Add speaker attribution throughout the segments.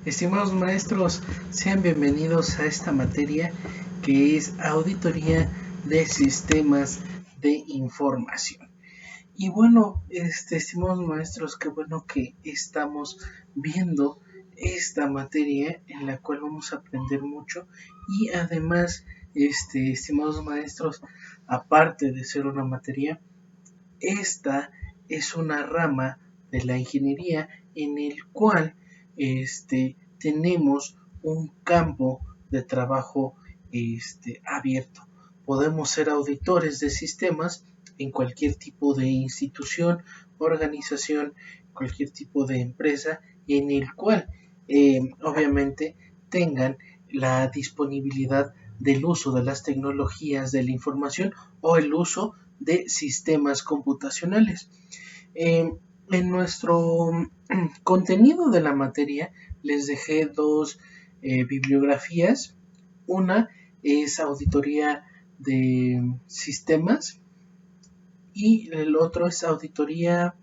Speaker 1: Estimados maestros, sean bienvenidos a esta materia que es auditoría de sistemas de información. Y bueno, estimados maestros, qué bueno que estamos viendo esta materia en la cual vamos a aprender mucho y además, estimados maestros, aparte de ser una materia, esta es una rama de la ingeniería en el cual tenemos un campo de trabajo abierto. Podemos ser auditores de sistemas en cualquier tipo de institución, organización, cualquier tipo de empresa en el cual obviamente tengan la disponibilidad del uso de las tecnologías de la información o el uso de sistemas computacionales. En nuestro contenido de la materia les dejé dos bibliografías. Una es auditoría de sistemas y el otro es auditoría,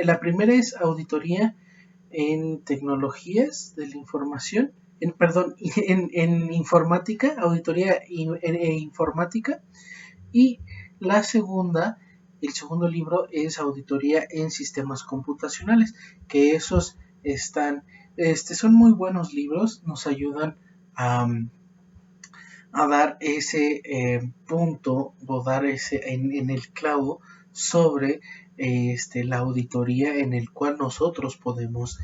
Speaker 1: la primera es auditoría en tecnologías de la información, en informática, auditoría informática, y la segunda, el segundo libro es auditoría en sistemas computacionales, que esos son muy buenos libros, nos ayudan a dar ese punto o dar ese en el clavo sobre la auditoría en el cual nosotros podemos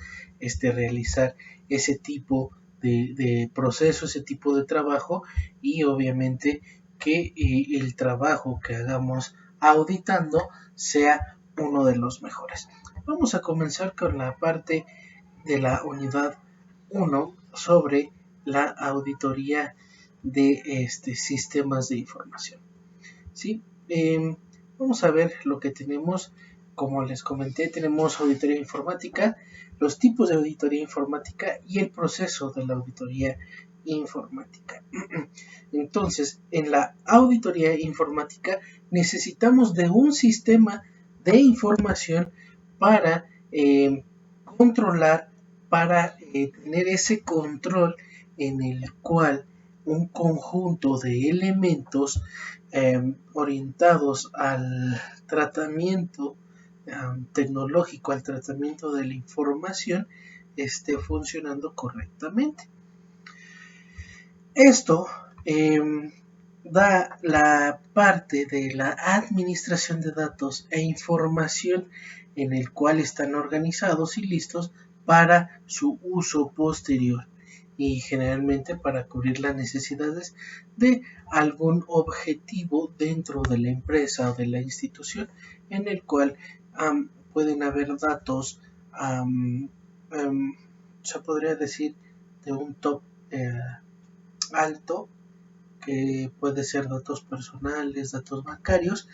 Speaker 1: realizar ese tipo de proceso, ese tipo de trabajo, y obviamente que el trabajo que hagamos auditando sea uno de los mejores. Vamos a comenzar con la parte de la unidad 1 sobre la auditoría de sistemas de información. ¿Sí? Vamos a ver lo que tenemos. Como les comenté, tenemos auditoría informática, los tipos de auditoría informática y el proceso de la auditoría informática. Entonces, en la auditoría informática necesitamos de un sistema de información para controlar, para tener ese control en el cual un conjunto de elementos orientados al tratamiento tecnológico, al tratamiento de la información, esté funcionando correctamente. Esto da la parte de la administración de datos e información en el cual están organizados y listos para su uso posterior, y generalmente para cubrir las necesidades de algún objetivo dentro de la empresa o de la institución, en el cual pueden haber datos, se podría decir, de un top alto, que puede ser datos personales, datos bancarios,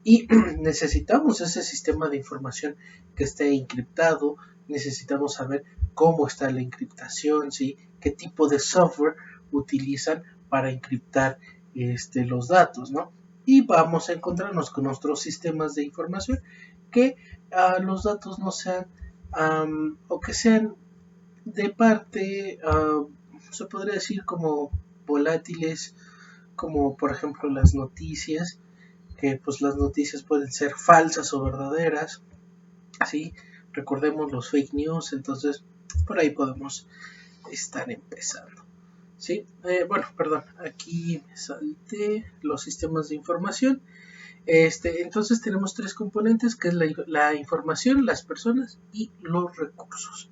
Speaker 1: y necesitamos ese sistema de información que esté encriptado. Necesitamos saber cómo está la encriptación, ¿sí? Qué tipo de software utilizan para encriptar los datos, ¿no? Y vamos a encontrarnos con nuestros sistemas de información que los datos no sean o que sean de parte, se podría decir, como volátiles, como por ejemplo las noticias, que pues las noticias pueden ser falsas o verdaderas, ¿sí? Recordemos los fake news. Entonces por ahí podemos estar empezando, ¿sí? Aquí me salté los sistemas de información. Entonces tenemos tres componentes, que es la información, las personas y los recursos,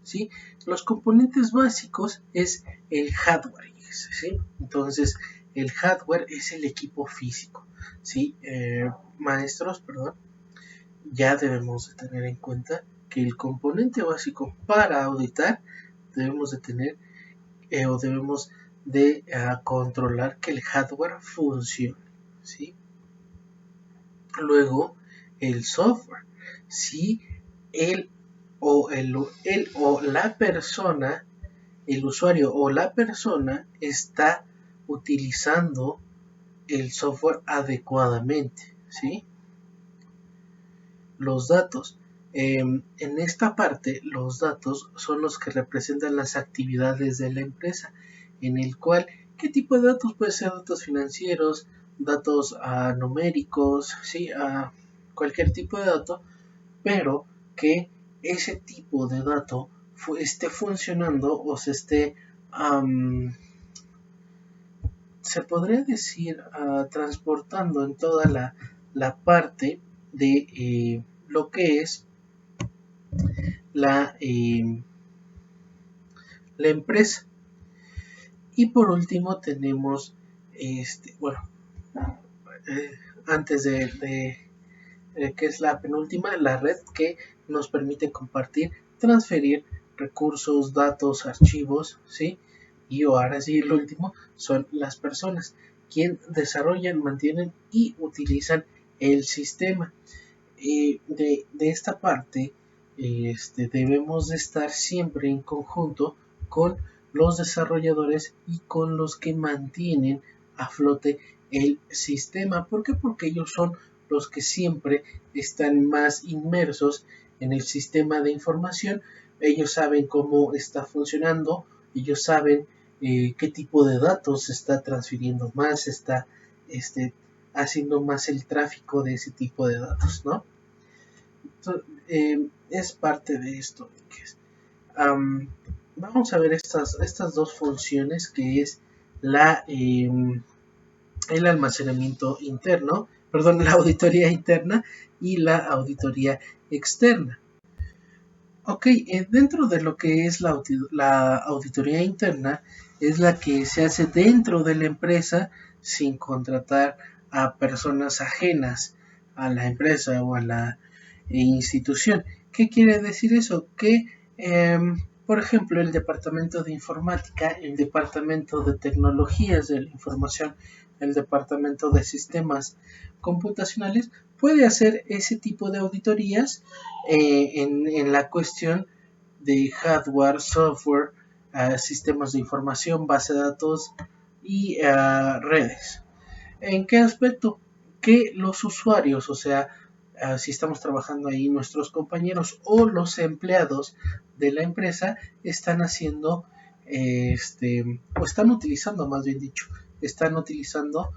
Speaker 1: ¿sí? Los componentes básicos es el hardware, ¿sí? Entonces el hardware es el equipo físico, ¿sí? Maestros, ya debemos de tener en cuenta que el componente básico para auditar debemos de tener o debemos de controlar que el hardware funcione, ¿sí? Luego el software, si el o la persona, el usuario o la persona está utilizando el software adecuadamente, ¿sí? Los datos, En esta parte, los datos son los que representan las actividades de la empresa, en el cual, ¿qué tipo de datos? Puede ser datos financieros, datos numéricos, ¿sí? Cualquier tipo de dato, pero que ese tipo de dato esté funcionando o se esté, se podría decir, transportando en toda la parte de lo que es la, la empresa. Y por último tenemos, bueno, antes de que es la penúltima, la red que nos permite compartir, transferir recursos, datos, archivos, ¿sí? Y ahora sí, el último son las personas, quien desarrollan, mantienen y utilizan el sistema. De esta parte, debemos de estar siempre en conjunto con los desarrolladores y con los que mantienen a flote el sistema. ¿Por qué? Porque ellos son los que siempre están más inmersos en el sistema de información. Ellos saben cómo está funcionando, ellos saben qué tipo de datos se está transfiriendo más, está haciendo más el tráfico de ese tipo de datos, ¿no? Entonces, es parte de esto. Vamos a ver estas dos funciones, que es el almacenamiento interno, perdón, la auditoría interna y la auditoría externa. Ok, dentro de lo que es la auditoría interna, es la que se hace dentro de la empresa sin contratar a personas ajenas a la empresa o a la institución. ¿Qué quiere decir eso? Que, por ejemplo, el departamento de informática, el departamento de tecnologías de la información, el departamento de sistemas computacionales puede hacer ese tipo de auditorías en la cuestión de hardware, software, sistemas de información, base de datos y redes. ¿En qué aspecto? Que los usuarios, o sea, si estamos trabajando ahí, nuestros compañeros o los empleados de la empresa están haciendo, o están utilizando, más bien dicho, están utilizando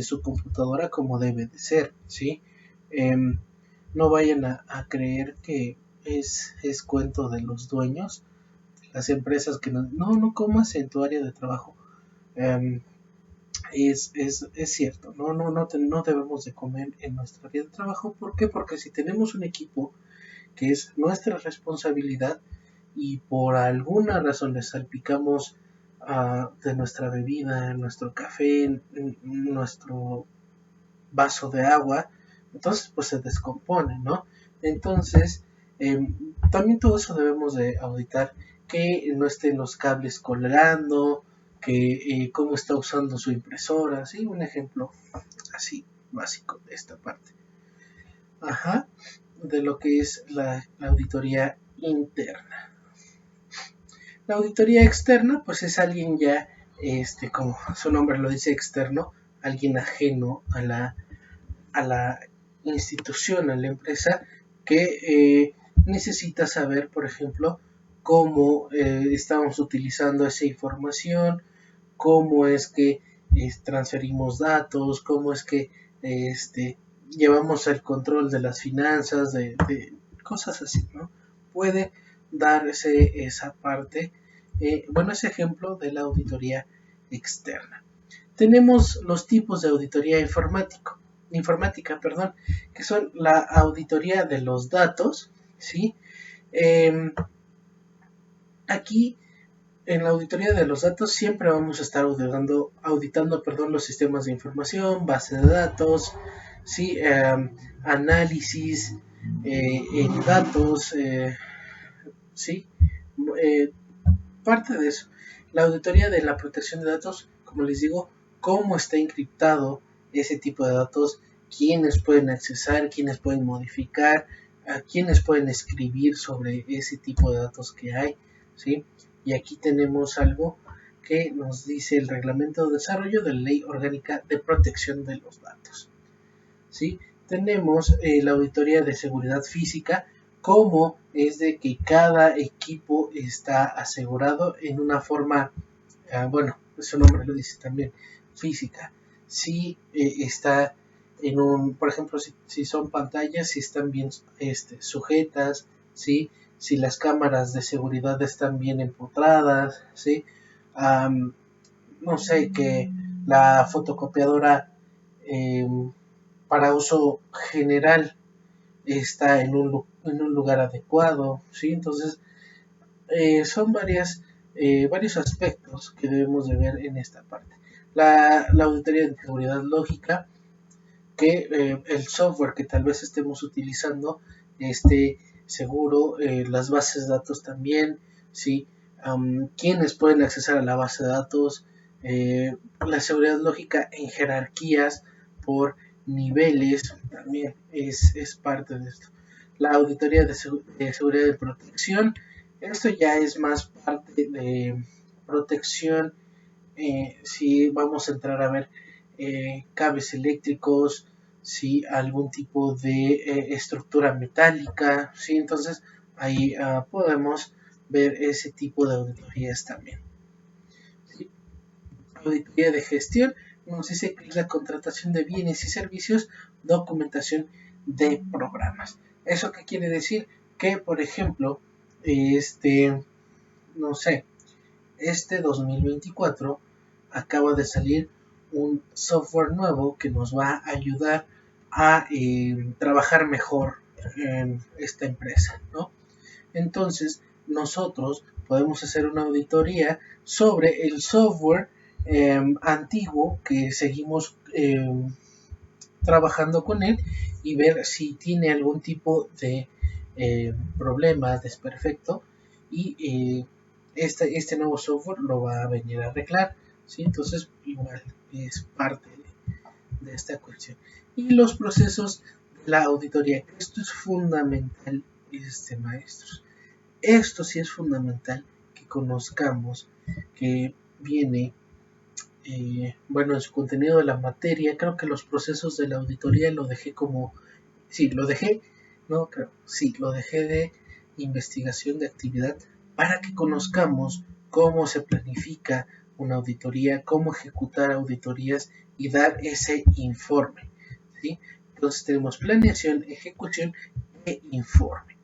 Speaker 1: su computadora como debe de ser, ¿sí? No vayan a creer que es cuento de los dueños, de las empresas que no comas en tu área de trabajo. Es cierto, no debemos de comer en nuestra área de trabajo. ¿Por qué? Porque si tenemos un equipo que es nuestra responsabilidad y por alguna razón le salpicamos de nuestra bebida, nuestro café, nuestro vaso de agua, entonces pues se descompone, ¿no? Entonces, también todo eso debemos de auditar, que no estén los cables colgando, que cómo está usando su impresora, ¿sí? Un ejemplo así básico de esta parte. Ajá, de lo que es la auditoría interna. La auditoría externa, pues es alguien ya, como su nombre lo dice, externo, alguien ajeno a la institución, a la empresa, que necesita saber, por ejemplo, cómo estamos utilizando esa información, cómo es que transferimos datos, cómo es que llevamos el control de las finanzas, de cosas así, ¿no? Puede darse esa parte, ese ejemplo de la auditoría externa. Tenemos los tipos de auditoría informática, que son la auditoría de los datos, ¿sí? Aquí en la auditoría de los datos siempre vamos a estar auditando los sistemas de información, base de datos, ¿sí? Análisis en datos, ¿sí? Parte de eso. La auditoría de la protección de datos, como les digo, cómo está encriptado ese tipo de datos, quiénes pueden accesar, quiénes pueden modificar, a quiénes pueden escribir sobre ese tipo de datos que hay, ¿sí? Y aquí tenemos algo que nos dice el Reglamento de Desarrollo de la Ley Orgánica de Protección de los Datos, ¿sí? Tenemos la auditoría de seguridad física, cómo es de que cada equipo está asegurado en una forma, bueno, su nombre lo dice también, física. Si está en un, por ejemplo, si son pantallas, si están bien sujetas, si las cámaras de seguridad están bien empotradas, ¿sí? No sé, que la fotocopiadora eh, para uso general está en un lugar adecuado, ¿sí? Entonces, son varios aspectos que debemos de ver en esta parte. La auditoría de seguridad lógica, que el software que tal vez estemos utilizando esté seguro, las bases de datos también, ¿sí? Quiénes pueden acceder a la base de datos, la seguridad lógica en jerarquías por niveles también es parte de esto. La auditoría de seguridad y protección, esto ya es más parte de protección, si vamos a entrar a ver cables eléctricos, si algún tipo de estructura metálica, ¿sí? Entonces ahí podemos ver ese tipo de auditorías también. ¿Sí? Auditoría de gestión nos dice que es la contratación de bienes y servicios, documentación de programas. ¿Eso qué quiere decir? Que, por ejemplo, no sé, 2024 acaba de salir un software nuevo que nos va a ayudar a trabajar mejor en esta empresa, ¿no? Entonces, nosotros podemos hacer una auditoría sobre el software antiguo que seguimos trabajando con él y ver si tiene algún tipo de problema, desperfecto, y este nuevo software lo va a venir a arreglar, ¿sí? Entonces, igual es parte de esta cuestión. Y los procesos de la auditoría, esto es fundamental, maestros. Esto sí es fundamental que conozcamos, que viene, bueno, en su contenido de la materia. Creo que los procesos de la auditoría lo dejé como, sí, lo dejé, no creo, sí, lo dejé de investigación de actividad para que conozcamos cómo se planifica una auditoría, cómo ejecutar auditorías y dar ese informe, ¿sí? Entonces tenemos planeación, ejecución e informe,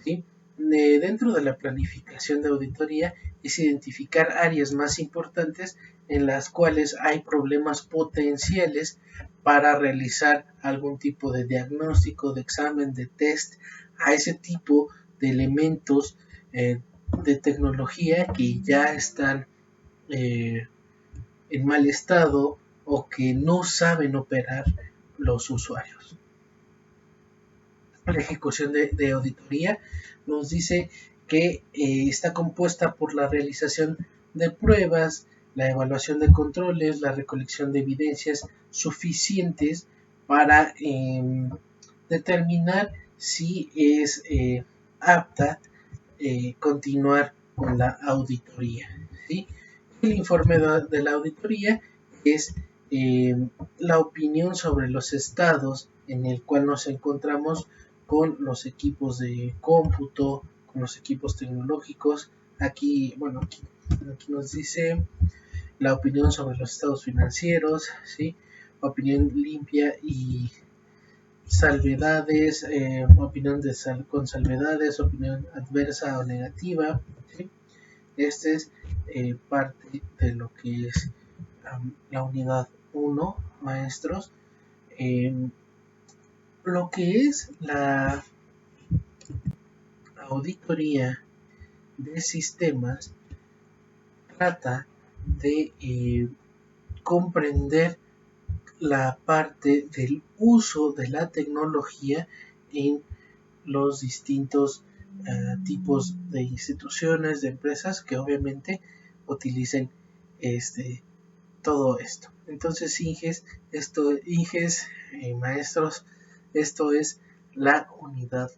Speaker 1: ¿sí? Dentro de la planificación de auditoría es identificar áreas más importantes en las cuales hay problemas potenciales para realizar algún tipo de diagnóstico, de examen, de test a ese tipo de elementos de tecnología que ya están en mal estado o que no saben operar los usuarios. La ejecución de auditoría nos dice que está compuesta por la realización de pruebas, la evaluación de controles, la recolección de evidencias suficientes para determinar si es apta continuar con la auditoría, ¿sí? El informe de la auditoría es la opinión sobre los estados en el cual nos encontramos con los equipos de cómputo, con los equipos tecnológicos. Aquí nos dice la opinión sobre los estados financieros, ¿sí? Opinión limpia y salvedades, opinión con salvedades, opinión adversa o negativa, ¿sí? Este es parte de lo que es la unidad 1, maestros. Lo que es la auditoría de sistemas trata de comprender la parte del uso de la tecnología en los distintos tipos de instituciones, de empresas que obviamente utilicen todo esto. Entonces, maestros, esto es la unidad